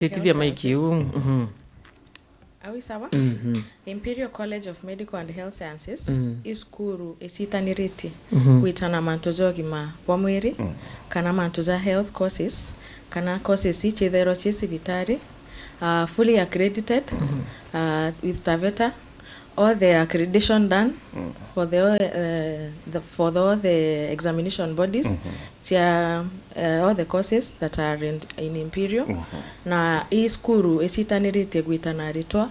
Titithia maiki Awi sawa? Imperial College of Medical and Health Sciences iskuru esitaniriti kuitana mantu zogima wa mwiri kana mantu za health courses kana courses ichithero chisibitari fully accredited with TAVETA, all the accreditation done for the examination bodies all the courses that are in Imperial na iskuru esitanirite guitana ritwa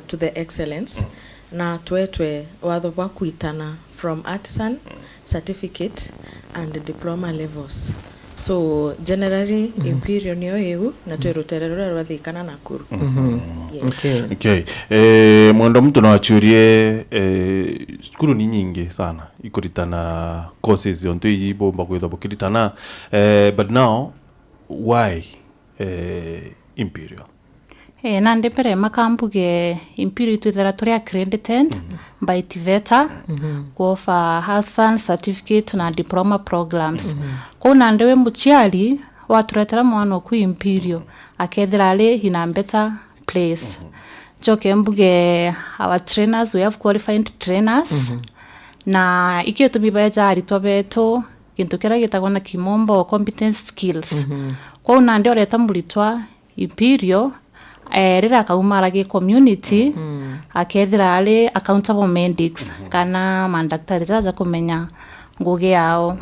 to the excellence na twetwe watho wa kuitana from artisan certificate and diploma levels. So generally Imperial niyo eu na twerutererura rwathikana Nakuru. Yes. Okay. Mwendo mtu nawachurie skulu ni nyingi sana ikuritana courses yonto yibomba kwetha bukiritana but now why Imperial? Nande pere makambuge Imperial twithera turi accredited by TAVETA go for health science certificate na diploma programs. Ko nande we muchiari waturetera mwana ku Imperial akethira ali in a better place. Joke mbuge our trainers, we have qualified trainers na ikio tumibaja aritwa beto kintu kira gitagwa na kimombo competence skills. Ko nande oreta muritwa Imperial rira kaumarage community akethira ali accountable medics kana mandaktari zaza kumenya nguge yao.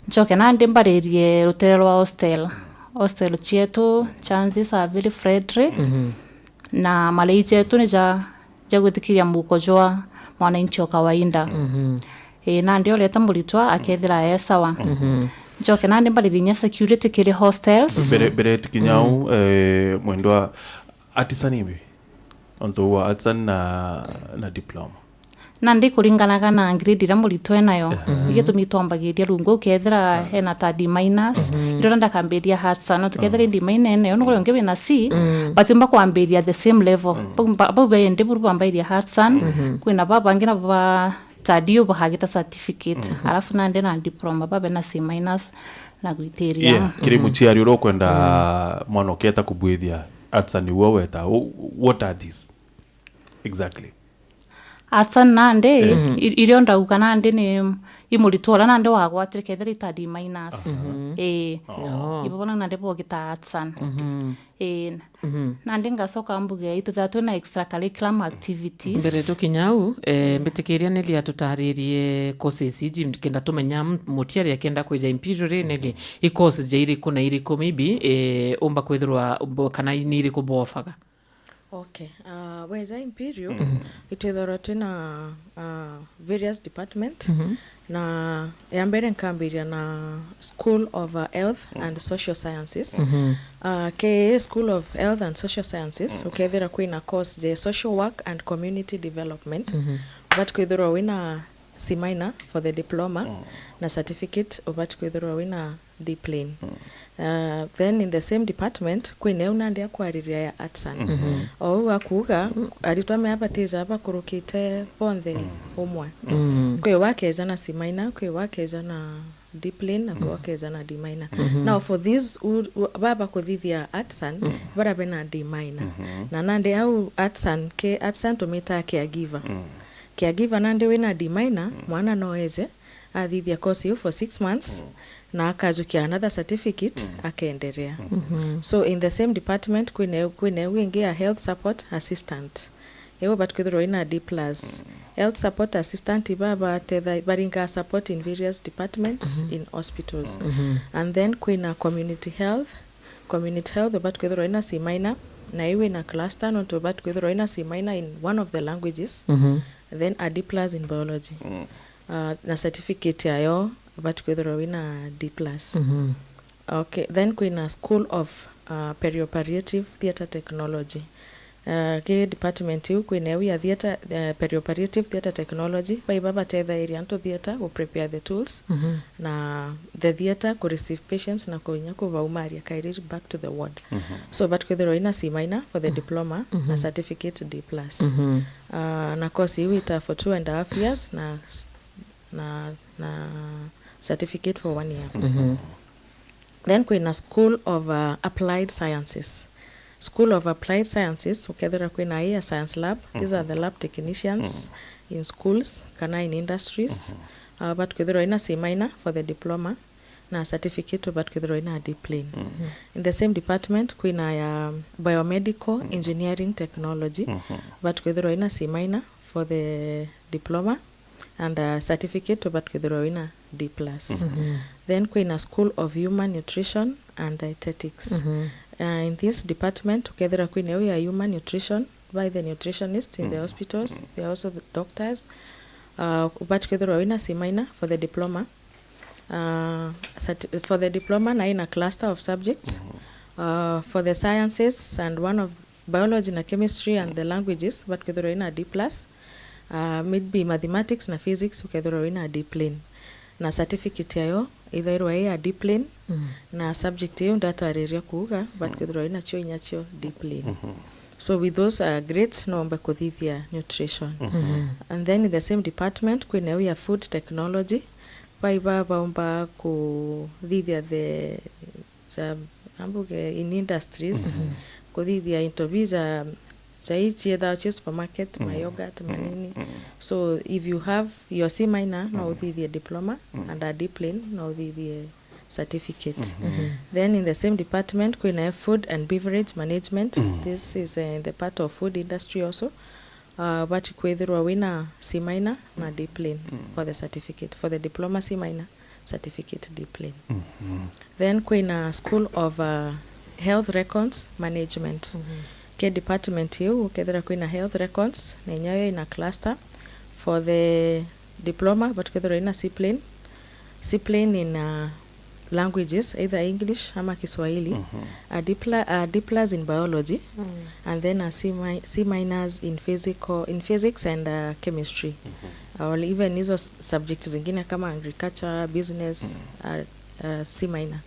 Joke nande mbaririe ruterero wa hostel chietu chances are very friendly na malei chetu ni jagutikiria mukojwa mwananchi wa kawaida. Nande oreta muritwa akethira sawa. Joke nande mbaririe security kiri hostels bere tukinyau mwendwa artisan ibi onto wa artisan na diploma nandi kuringanaga na grade ira muritwe nayo ige tumitwambagiria rungu kethira hena ta D- iro nda kamberia artisan no tukethira D- ene ono gore ngebe na C but mba kwamberia the same level babo be ndi buru bambaria artisan kwina baba ngina baba tadio bahagita certificate alafu nande na diploma baba na C- na guiteria kiri muchiari ro kwenda mwana oketa kubwithia artisan wo weta what are these exactly? Artisan nande irio ndauka nande ni imuritora nande wagwatire kethira ita D-. Ibona nande bogita artisan. Nande ngasoka mbuge itutatu na extracurricular activities. Mbere tukinyau mbetikiria neli atutaririe courses iji kenda tumenya mutiari akenda kweja Imperial neli i courses je iri kuna iri ko maybe umba kwethirwa kana ni iri ko bofaga. Okay. Weza Imperial itwethora twina various department na ya mbere nkambiria na School of Health and Social Sciences. Ke School of Health and Social Sciences ukethira kwina course je social work and community development. But kwethira wina C- for the diploma na certificate but kwethira wina D+. Then in the same department kwine unandi akwariria ya artisan o akuga aritwa me abatiza abakurukite bonthe umwe kwe wakeza na C-, kwe wakeza na D+ na kwe wakeza na D-. Now for this baba kuthithia artisan barabe na D-. Na nande au artisan ke artisan tumita caregiver nande wina D- mwana noeze athithia course for 6 months na akajukia another certificate akaendelea. So in the same department kwine wingi ya health support assistant ewo but kwithiro ina D+. Health support assistant ibaba tetha baringa support in various departments in hospitals. And then kwina community health but kwithiro ina C- na iwe na cluster no to but kwithiro ina C- in one of the languages. Then a D+ in biology. Na certificate yayo but kwethira wina D+. Okay, then kwina School of Perioperative Theatre Technology. Ke department yu kwina ya theatre perioperative theatre technology by baba tetha area into theatre will prepare the tools na the theatre ko receive patients na ko nyako vaumaria kairi back to the ward. So but kwethira wina C- for the diploma na certificate D+. Na course yu ita for 2.5 years na certificate for 1 year. Then kwina School of Applied Sciences. School of Applied Sciences ukethira kwina a science lab. These are the lab technicians in schools kana in industries. But kwithira ina C minor for the diploma na certificate but kwithira ina D plane. In the same department kwina ya biomedical engineering technology but kwithira ina C minor for the diploma and a certificate but kwithira ina D plus. Then kwina School of Human Nutrition and Dietetics. In this department together kwina ya human nutrition by the nutritionist in the hospitals. They are also the doctors. But kwithira ina C minor for the diploma. For the diploma na ina cluster of subjects. For the sciences and one of biology na chemistry and the languages but kwithira ina D plus. Maybe mathematics na physics ukethira ina D plane. Na certificate yayo either ya D plane na subject yayo ndatareria kuuga but kwithira ina cio inyacio D plane. So with those grades nomba kuthithia nutrition. And then in the same department kwina ya food technology baiba baumba kuthithia the ambuge in industries kuthithia interviews chaichi etha che supermarket my yogurt manini. So if you have your C minor no uthithia diploma and a D plane no uthithia certificate. Then in the same department kwina food and beverage management. This is in the part of food industry also. But kwithirwa wina C minor na D plane for the certificate. For the diploma C minor, certificate D plane. Then kwina School of Health Records Management. Ke department hiyo ukethira kwina health records na nyayo ina cluster for the diploma but kwithira ina C plane. C plane in languages either English ama Kiswahili. A D plus in biology and then a C minors in physics and chemistry. Or even hizo subjects zingine kama agriculture, business, C minor.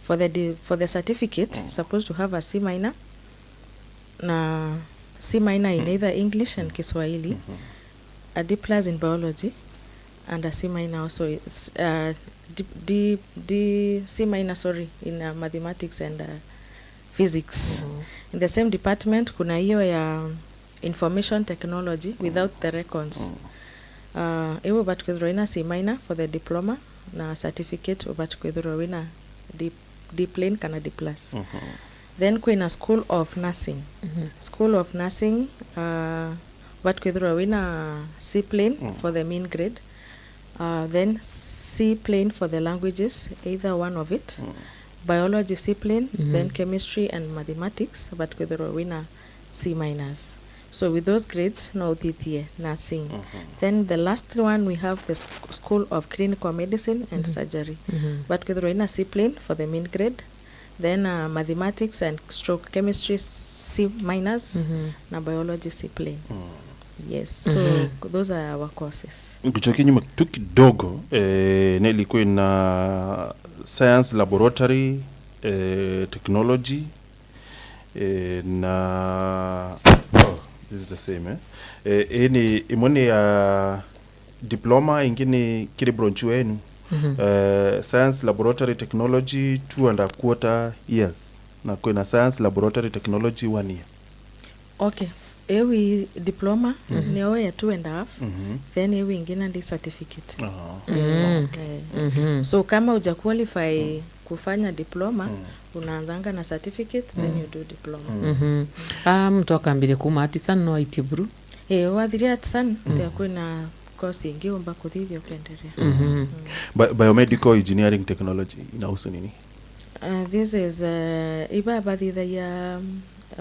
For the certificate supposed to have a C minor na C minor in either English and Kiswahili, a D plus in biology and a C minor also it's D C minor in mathematics and physics. In the same department kuna hiyo ya information technology without the records. Ewo but kwithira ina C minor for the diploma na certificate but kwithira ina D plane kana D plus. Then kwina School of Nursing. School of Nursing but kwithira ina C plane for the main grade. Then C plane for the languages, either one of it. Biology C plane, then chemistry and mathematics, but kwithira wina C minors. So with those grades, no uthithie nursing. Then the last one we have the School of Clinical Medicine and Surgery, but kwithira wina C plane for the main grade. Then mathematics and stroke chemistry C minors, na biology C plane. Yes, so those are our courses. Kuchoki nyuma tu kidogo nilikuwa na science laboratory technology na this is the same ni imoni ya diploma ingine kile branch wenu science laboratory technology 2.25 years na kuna science laboratory technology 1 year. Okay. Ewi diploma neo ya 2.5 then ewi ingine ndi certificate. So kama uja qualify kufanya diploma unaanzanga na certificate then you do diploma. Mtu akambire kuma atisan no itiburu wathiria atisan ndio kuna course ingi umba kuthithia ukendelea. Biomedical engineering technology inahusu nini? This is iba bathitha ya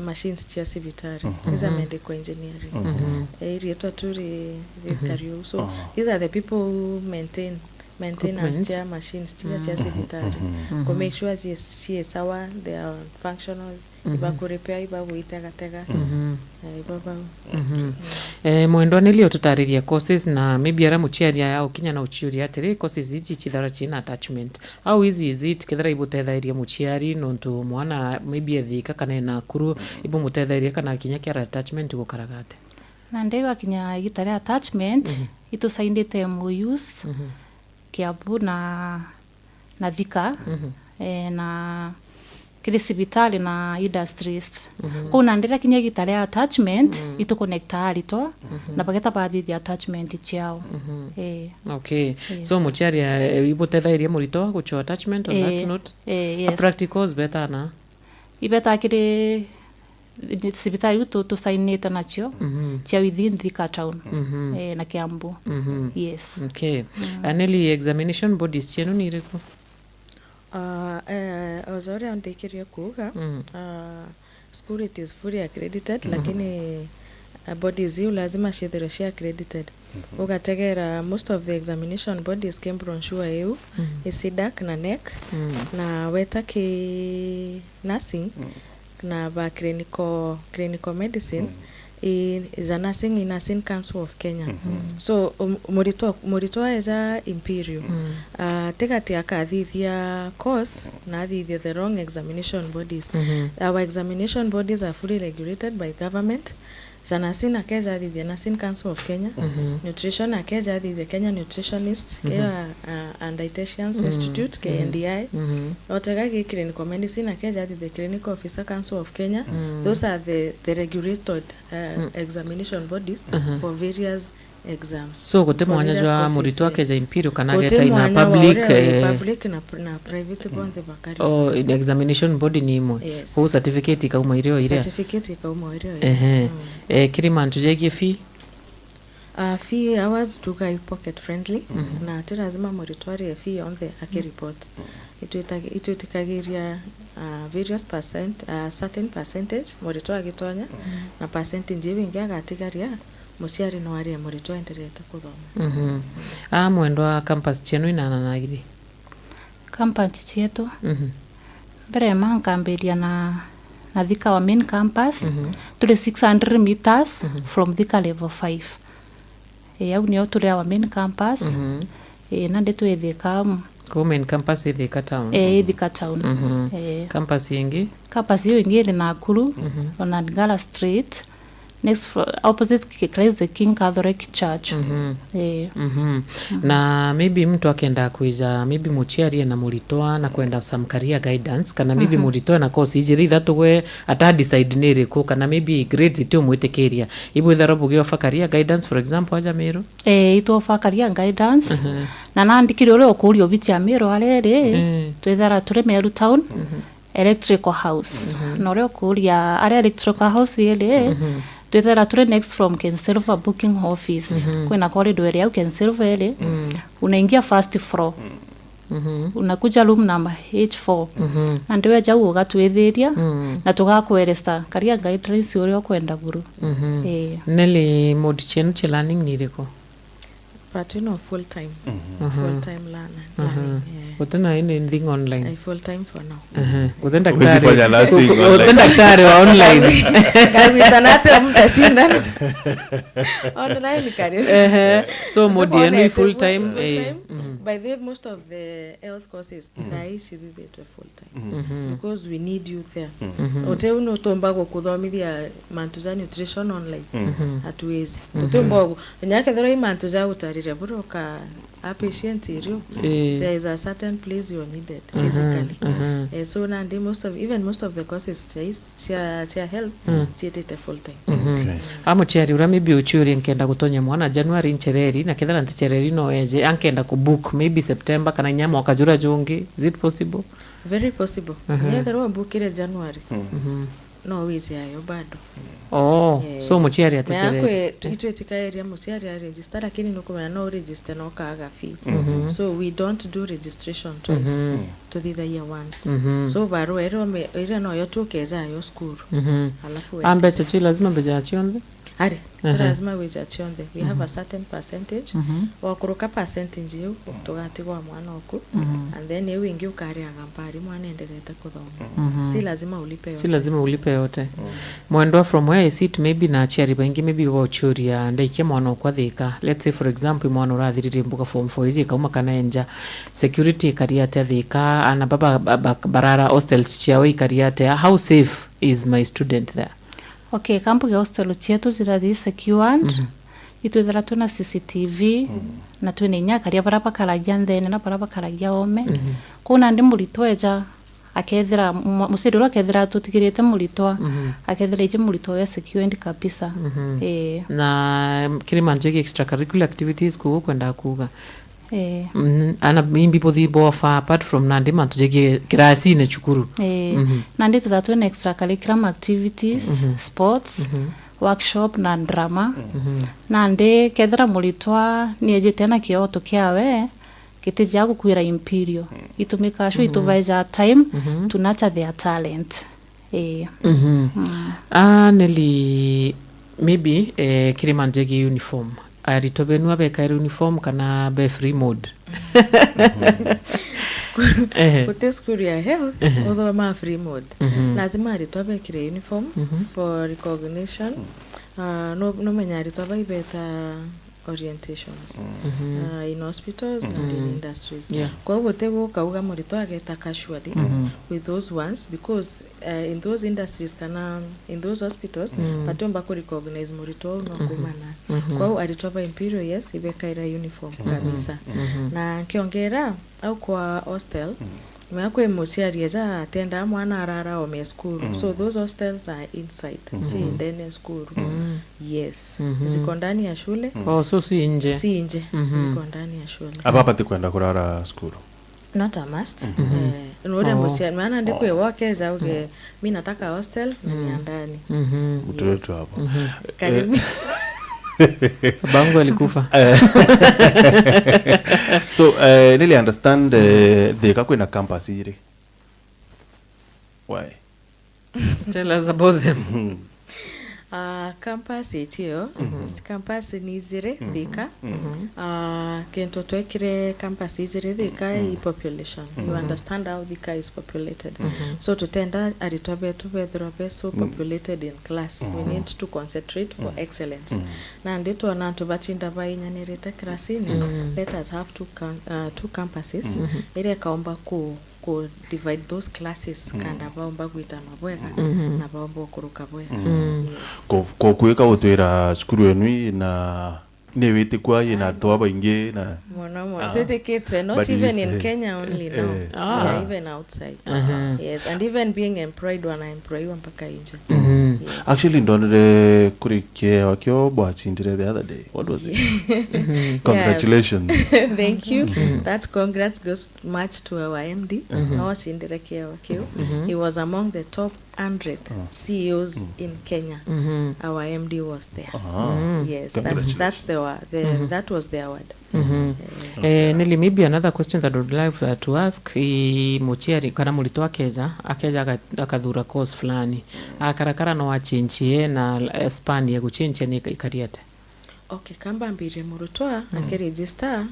machines cia civitari. These are medical engineering. Irietwa turi vikario. So these are the people who maintain maintenance cia machines cia civitari. To make sure cie sawa, they are functional. Iba kurepea, iba uitega. Mwendo nilio tutariria courses na maybe ara muchiaria ya ukinya na uchiuri atiri courses ichi chithara china attachment au hizi izit kithara ibutethairia muchiari nontu mwana maybe ethika kana na kuru ibu mutethairia kana kinya kia attachment gukaragate na ndego kinya gitare attachment itusaindite MOUs Kiambu na Thika na kiri cibitari na industries kou nandira kinya gitari attachment itu connecta arito na bageta bathithia attachment ciao Okay. So muchari ibutethairie murito gucho attachment on that note. Yes. A practicals better na. Ibeta kiri cibitari tu tusainite nacio cia within Thika town na Kiambu. Yes. Okay. Aneli examination bodies cienu ni iriku? Ozore antekiria kuga school it is fully accredited lakini bodies hiu lazima shithire cia accredited ugategera most of the examination bodies came from sure hiu isidak na NEC na weta ki nursing na ba clinical medicine is a nursing in Nursing Council of Kenya. So muritwa eza Imperial tegati akathithia course na athithia the wrong examination bodies. Our examination bodies are fully regulated by government. Nursing akeja athithia Nursing Council of Kenya. Nutrition akeja athithia Kenya Nutritionist and Dietitians Institute KNDI. Otegagi clinical medicine akeja athithia Clinical Officer Council of Kenya. Those are the regulated examination bodies for various exams. So gote mwanya jwa murito akeja Imperial kana geta ina public na private bonde bakari. Oh, examination body ni imwe. Ku certificate ikauma irio ire. Certificate ikauma irio. Kiri mantu jegie fee? Fee hours tuka pocket friendly na lazima muritoari fee on the ake report. Itu itikagiria various certain percentage murito agitonya na percentage wingi agatigaria musiari no ari murito enderete kuthoma. Mwendo wa campus chenu inananagiri? Campus chetu mbere mankambiria na Thika wa main campus tuli 600 meters from Thika level 5 au nio tuli wa main campus na ndetu ethika kwa main campus Thika town. Thika town. Campus yengi? Campus hiyo ingi iri Nakuru on Ngara Street next opposite the King Catholic Church. Na maybe mtu akenda kuiza maybe muchiarie na muritoa na kwenda some career guidance kana maybe muritoa na course ijiri thatugwe ata decide nere ko kana maybe grades ito mwitekeria ibu tharabu gyo fa career guidance for example aja mero ito fa career guidance na nandikire ule okuri obitia mero arere twethara turi Meru town electrical house no ule okuri are electrical house ile twethera turi next from Kensilva booking office kwena corridor ya Kensilva ile unaingia first floor unakuja room number H4 na ndiwe jau ugatwithiria na tugakueresta career guidelines uri okwenda buru. Neli mode chenu che learning ni riko? But full time learning. Utena anything online? Full time for now. Utenda daktari wa online. Kawitanate mtashinda. Online career. So mode yenu full time. By the most of the health courses naishi thithe full time because we need you there. Ote uno tomba kuthomithia mantu za nutrition online hatuwezi. Tutomba nyake thero mantu za utarire buroka a patient area there is a certain place you are needed physically. So nandi most of the courses chia help chietete full time. Amuchiari ura maybe uchuri nkenda gutonya mwana January nchereri na kethara nchereri no eje ankenda kubook maybe September kana nyama wakajura jongi. Is it possible? Very possible. Thero bookire January. No wizi ayo bado. So muchiari atachere. Itu etikaeria muchiari a register lakini nukumenya no register no kaga fee. So we don't do registration twice to the year once. So baro ero no yo tukeza yo school. Alafu ambe chachi lazima beja chionde. Ari lazima weja chionde. We have a certain percentage wakuruka percentage yo tugatigwa mwana oku and then you wingi ukari agampari mwana endelete kuthoma. Si lazima ulipe yote. Mwendo from where I sit maybe na chiari bangi maybe wa churia ndaikia mwana kwa Thika. Let's say for example mwana urathirire mbuga form 4 izi kauma kana enja security kariate Thika ana baba barara hostel chiawe kariate. How safe is my student there? Okay, kampu ya hostel chetu zirazi secured. Itwethera tuna CCTV na twene nyakaria baraba karagia nthene na baraba karagia ome. Kuna ndi muritoeja akethira musiri ura akethira tutigirite muritwa akethira ije muritwa we secured kabisa na kiri manjegi extracurricular activities kugo kwenda kuga ana mimbi bothi bofa apart from nandi mantujegi kirasi ne chukuru nandi tutatu na extracurricular activities sports workshop na drama nandi kethira muritwa niejite na kioto kiawe kitija gukwira Imperial itumika shu ituvaja time to nurture their talent neli maybe kirimanjegi uniform aritobenu abeka uniform kana be free mode Kute school ya health although ma free mode lazima aritobekire uniform for recognition no menya aritobebeta orientations in hospitals and in industries. Kwa wote woka uga murito ageta casually with those ones because in those industries kana in those hospitals batomba ko recognize murito no kumana. Kwa alitoba Imperial yes ibeka ira uniform kabisa. Na kiongera au kwa hostel Mwako emosiari za atenda mwana arara ome school. So those hostels are inside. Ndani ya school. Yes. Ziko ndani ya shule. So si nje. Si nje. Ziko ndani ya shule. Hapa pati kwenda kurara school. Not a must. Nure emosiari maana ndiko yewakeza uge mimi nataka hostel ni ndani. Utoto hapo. Karibu. Bango alikufa. So really understand the kakwena campus here. Why? Tell us about them. Campus itio campus ni zire thika kento twekire campus izire thika I population you understand how thika is populated so tutenda aritobe tubethrobe so populated in class we need to concentrate for excellence na ndito na tubatinda bayinyanirite classini let us have two campuses ile kaomba ku divide those classes kanda baomba kuita mabwega na baomba kuruka bwega ko kuweka utwira skuru yenu na newete kwa ina toa bainge na mono zete kitwe not even in Kenya only now yeah, even outside yes and even being employed when I employ mpaka nje actually ndonere kurike wakyo bwachindire the other day what was it congratulations thank you that congrats goes much to our MD no chindire kia wakyo he was among the top 100 CEOs in Kenya our MD was there yes that's that was the award Nelly, maybe another question that I would like to ask mochiari kana mulito akeza akathura course fulani akarakara no achinchie na span ya kuchinchia ni ikariate okay kamba mbire murutoa akiregister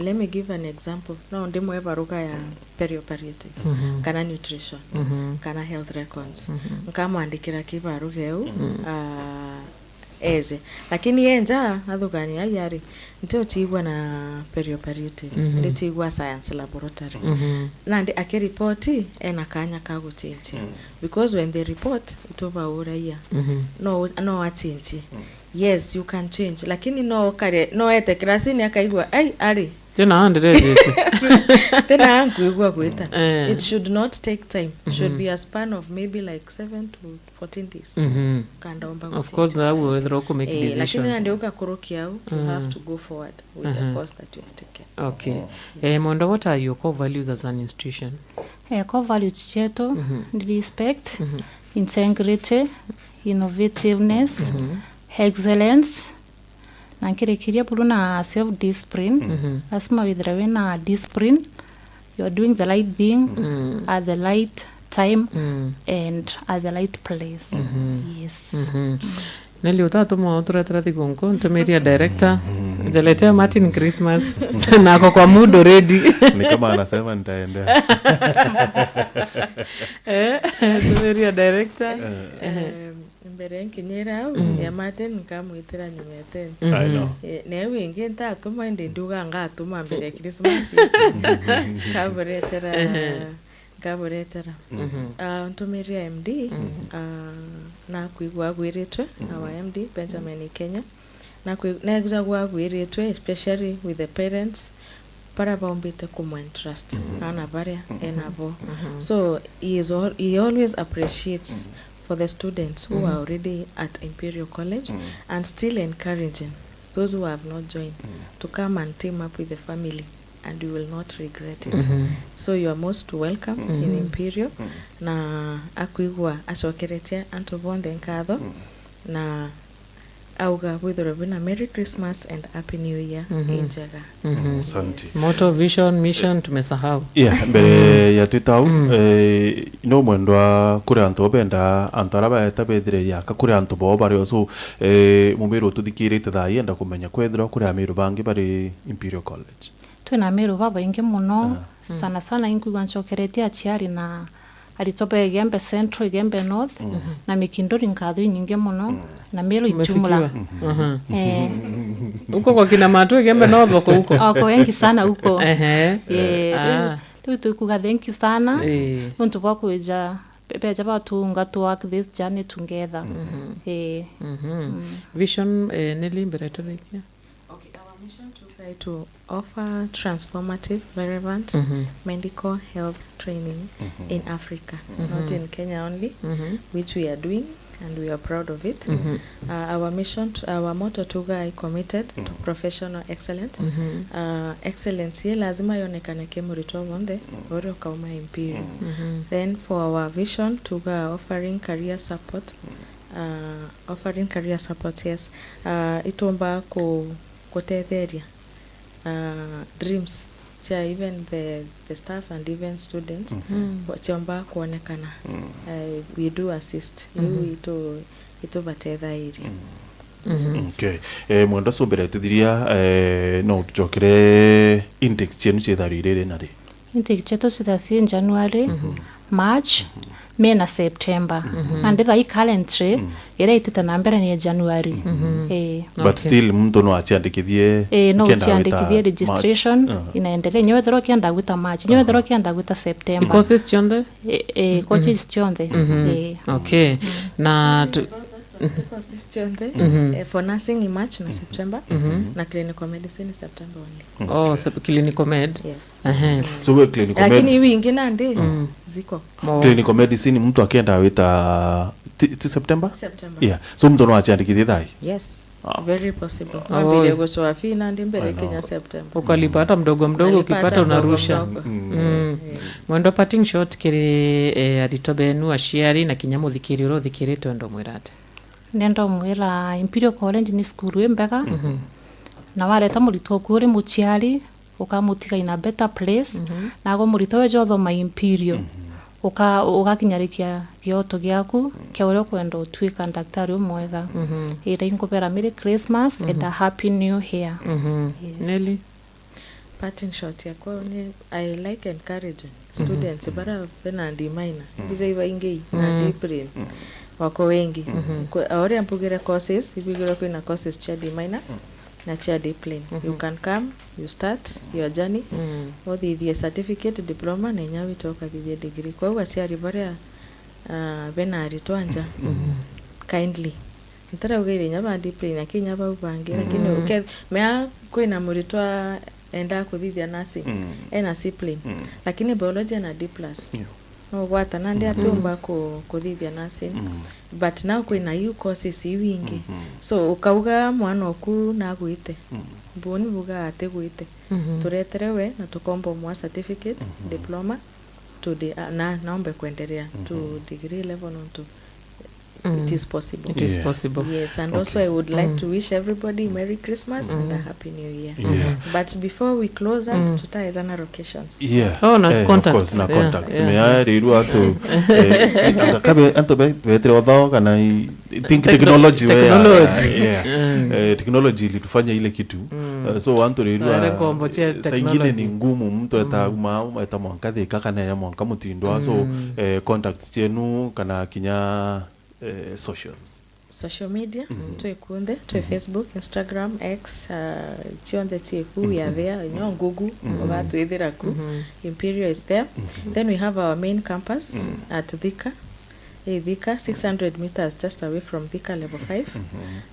let me give an example no ndimo ebaruka ya perioperative kana nutrition kana health records nkamwandikira kibaruka eu eze lakini yenja athugani ayari ndio tigwa na perioperative ndio tigwa science laboratory nandi akiripoti ena kanya kagutinti because when they report itoba uraia no atinti yes you can change lakini no kare no ete klasini akaigwa ai ari tena andere tena anguigwa kweta it should not take time should be a span of maybe like 7 to 14 days kandaomba of course that will whether to make decision lakini ndio ukakurukia au you have to go forward with the course that you have taken okay Mondo, what are your core values as an institution core values cheto respect integrity innovativeness excellence na kirekiria bulu na self discipline asma withdraw na discipline you are doing the right thing at the right time and at the right place yes Nelly utatu mo turetera thigongo ntumiria director jaletea Martin Christmas na ako kwa mood already ni kama anasema nitaenda tumiria director mbere nkinyera ya Martin nkamwitira nyumete I know ne wingi ntatuma inde nduga ngatuma mbere Christmas kaburetera ntumiria MD na kuigwa gwiritwe our MD Benjamin Kenya na gwagwiritwe especially with the parents para baumbite interest ana baria enavo. So he always appreciates for the students who are already at Imperial College and still encouraging those who have not joined to come and team up with the family, and you will not regret it. So you are most welcome in Imperial. Na akuigwa acokeretia antu bonthe nkatho na auga withero bina Merry Christmas and Happy New Year injaga. Asante. Motto, vision, mission tumesahau. Yeah, mbere ya twitau no mwendwa kuri antu benda antaraba etabethire yaka kuri antu bo bari so mumiro tuthikirite thai enda kumenya kwethira kuri amiru bangi bari Imperial College. Twina amiru babaingi muno sana sana inkuigwa ncokeretie aciari na aritobe Gembe Central, Gembe North na Mikindori nkatho nyingi muno na Meru ijumla. Uko kwa kina Matu Gembe North wako huko. Wako wengi sana huko. Tukuga thank you sana. Nuntu bwa kuja pepeja batunga to work this journey together. Vision Nelly Beretorikia. Okay, our mission to try to offer transformative, relevant medical health training in Africa, not in Kenya only, which we are doing and we are proud of it. Our mission, our motto tuga committed to professional excellence. Excellence ye lazima ionekane kemurito wonde ore kauma Imperial. Then for our vision tuga offering career support. Yes. Itomba kutetheria dreams cha even the staff and even students chomba kuonekana. We do assist you ito batetha iri. Okay. Mwenda sombere tuthiria no tuchokere index chenu chitharire nari. Intake chetu sitasi January, March, May na September. And the calendar ira itita na mbere ni January. But still mtu no achiandikithie no achiandikithie registration inaendelea. Nyewe thero kienda guta March, nyewe thero kienda guta September. Courses chonde? Courses chonde. Okay. Na for nursing in March na September na clinical medicine in September only. Oh, clinical med. Yes. So we clinical med. Lakini wingi nandi ziko. Clinical medicine mtu akienda wita September? September. Yeah. So mtu no achiandikithie thai. Yes. Very possible. Mabile gosoa fi nandi mbele Kenya September. Ukalipa hata mdogo ukipata unarusha. Mwendo parting shot kiri aditobenu ashiari na kinyamu thikiriro thikirito ndo mwirate. Nendo mwira Imperial College ni skuru mbega. Na wareta murito kuri muciari ukamutiga in a better place na go murito wejo thoma Imperial. Ugakinyarikia gioto giaku kia uri kwenda utwika daktari umwega. Ira inkopera Merry Christmas and a Happy New Year. Nelly parting shot yako ni I like encouraging students bara bena ndi minor biza iva ingei na deep wako wengi ore ampugira courses ibigiro kuna courses cha D minor na cha D plain. You can come, you start your journey or the certificate diploma na nyawi toka the degree kwa hiyo cha rivara bena ritwanja kindly ntara ugire nyaba D plain na kinya ba ubange lakini okay mea kwina muritwa enda kuthithia nursing ena C plain lakini biology na D+. No gwata nandi atumba kuthithia nursing but now kwina you courses wingi so ukauga mwana oku na gwite boni buga ate gwite tureterewe na tukombo mwa certificate diploma to the na naombe kuendelea to degree level on to it is possible. It is possible. Yes, and also I would like to wish everybody Merry Christmas and a Happy New Year. But before we close up, tutaizana locations. Yeah. Oh, na contacts. Of course, na contacts. Mea riru atu kabe anto betre odao kana think technology. Technology litufanya ile kitu. So anto riru saingine ni ngumu mtu eta mwankathi kakana ya mwanka mutindwa so contacts chenu kana kinya social media tuikunde tu Facebook, Instagram, X chionde tiku we are there Google watu ithira ku Imperial is there. Then we have our main campus at Thika 600 meters just away from Thika level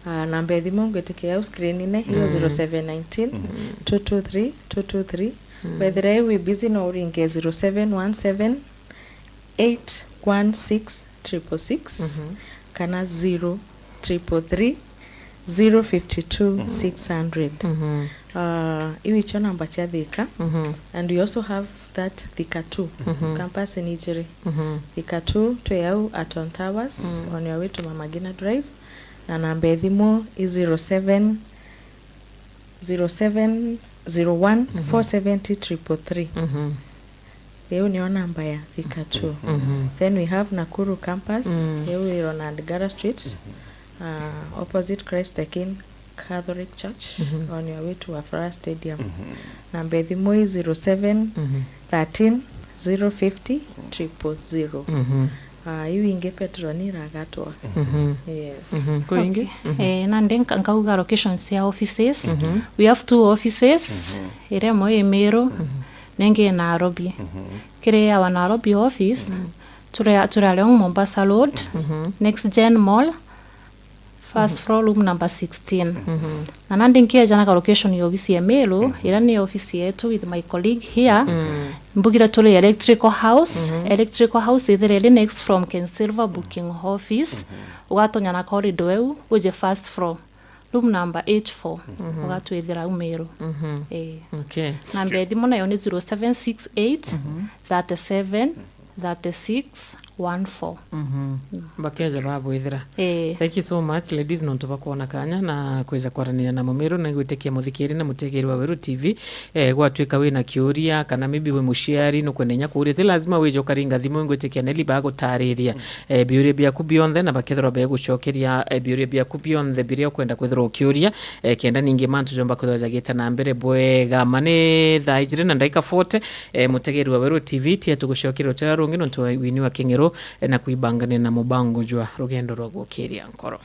5 namba thimu ngetekea screen ine hiyo 0719 223 223 wethera we busy no ringe 0717 816 666 kana 0333 052 600 iwicho namba cha Thika. And we also have that Thika 2 campus in Ijiri. Thika 2 tweyau Aton Towers on your way to Mama Gina Drive, na namba thimo is 0701 470 333. Hiyo ni namba ya Thika 2. Then we have Nakuru campus. Here we on Andgara Street, opposite Christ the King Catholic Church, on your way to Afra Stadium. Namba thimo is 07 13 050 000. Hiyo inge petroni ragatwa. Yes. Kuingi? Nande nkauga locations ya offices. We have 2 offices. Ire moyo Meru, nenge Nairobi. Kire ya Nairobi office, tura leong Mombasa Road, Next Gen Mall, first floor room number 16. Na nande nkia jana ka location ya office ya Meru, ira ni office yetu with my colleague here. Mbugira tole electrical house. Electrical house is really next from Ken Silver booking office. Ugatonya na corridor eu uje first floor. Room number 84. Ugatu ethira Meru. Okay. Namba thimo nayo ni 0768 37 36 14. Bakeja rabo ithira. Thank you so much ladies, no tubakuona kanya na kweza kwaranira na Mumiru na gwitekia muthikiri na mutegeri wa Weru TV. Gwatuika wina kiuria kana maybe we mushiari no kwenenya kuria ti lazima weje ukaringa thimo gwitekia neli bago tariria biuria bia ku beyond na bakethro be gucokeria biuria bia ku beyond the biria kwenda kwethro kiuria kenda ningi mantu jomba kwethaja gita na mbere bwega mane thaijire na ndaika 40 mutegeri wa Weru TV tia tugucokira utara rungi no tuwini wa Kingero na kuibangane na mubango jwa rugendo rwa gukiria nkoro.